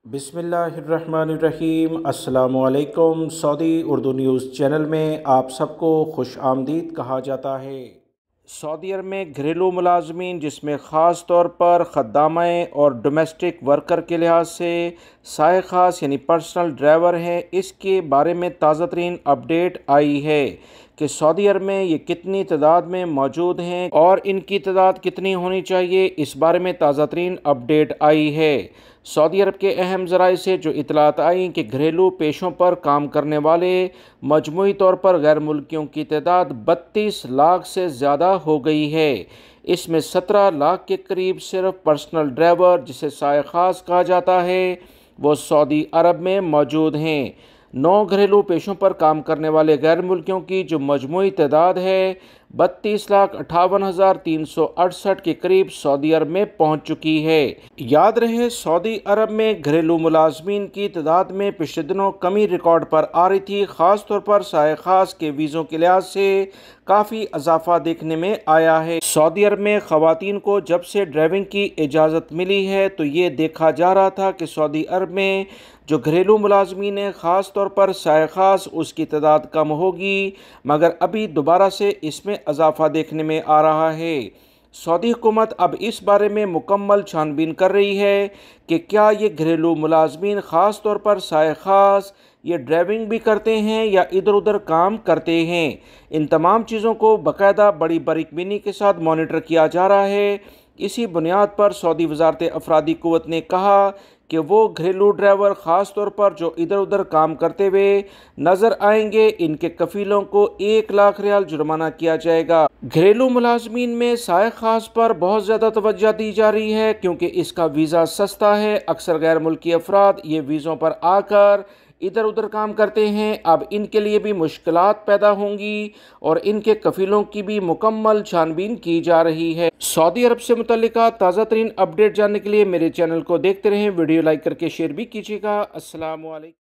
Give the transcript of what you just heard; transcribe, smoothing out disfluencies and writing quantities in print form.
बिस्मिल्लाहिर्रहमानिर्रहीम। अस्सलामुअलैकुम। Saudi Urdu news channel में आप सबको खुश आमदीद कहा जाता है। सऊदी अरब में घरेलू मुलाजमीन, जिसमें ख़ास तौर पर ख़द्दामें और डोमेस्टिक वर्कर के लिहाज से साय ख़ास यानी पर्सनल ड्राइवर हैं, इसके बारे में ताज़ा तरीन अपडेट आई है कि सऊदी अरब में ये कितनी तादाद में मौजूद हैं और इनकी तादाद कितनी होनी चाहिए, इस बारे में ताज़ा तरीन अपडेट आई है। सऊदी अरब के अहम ज़राए से जो इतलात आई कि घरेलू पेशों पर काम करने वाले मजमूई तौर पर गैर मुल्कियों की तादाद 32 लाख से ज़्यादा हो गई है। इसमें 17 लाख के करीब सिर्फ पर्सनल ड्राइवर, जिसे साय ख़ास कहा जाता है, वो सऊदी अरब में मौजूद हैं। 9 घरेलू पेशों पर काम करने वाले गैर मुल्कियों की जो मजमूई तादाद है 32,58,368 के करीब सऊदी अरब में पहुंच चुकी है। याद रहे, सऊदी अरब में घरेलू मुलाजमीन की तादाद में पिछले दिनों कमी रिकॉर्ड पर आ रही थी। ख़ास तौर पर साय ख़ास के वीज़ों के लिहाज से काफ़ी इजाफा देखने में आया है। सऊदी अरब में ख़वातीन को जब से ड्राइविंग की इजाज़त मिली है तो ये देखा जा रहा था कि सऊदी अरब में जो घरेलू मुलाजमीन है, ख़ास तौर पर साय ख़ास, उसकी तादाद कम होगी, मगर अभी दोबारा से इसमें इजाफा देखने में आ रहा है। सऊदी हुकूमत अब इस बारे में मुकम्मल छानबीन कर रही है कि क्या ये घरेलू मुलाजमीन, ख़ास तौर पर साय ख़ास, ये ड्राइविंग भी करते हैं या इधर उधर काम करते हैं। इन तमाम चीज़ों को बाकायदा बड़ी बारीकबीनी के साथ मॉनिटर किया जा रहा है। इसी बुनियाद पर सऊदी वज़ारत अफरादी क़ुव्वत ने कहा कि वो घरेलू ड्राइवर, ख़ास तौर पर जो इधर उधर काम करते हुए नज़र आएंगे, इनके कफ़ीलों को 1 लाख रियाल जुर्माना किया जाएगा। घरेलू मुलाजमीन में साय ख़ास पर बहुत ज़्यादा तवज्जो दी जा रही है क्योंकि इसका वीज़ा सस्ता है। अक्सर गैर मुल्की अफराद ये वीज़ों पर आकर इधर उधर काम करते हैं। अब इनके लिए भी मुश्किलात पैदा होंगी और इनके कफ़ीलों की भी मुकम्मल छानबीन की जा रही है। सऊदी अरब से मुतल्लिका ताज़ा तरीन अपडेट जानने के लिए मेरे चैनल को देखते रहें। वीडियो लाइक करके शेयर भी कीजिएगा। अस्सलामु अलैकुम।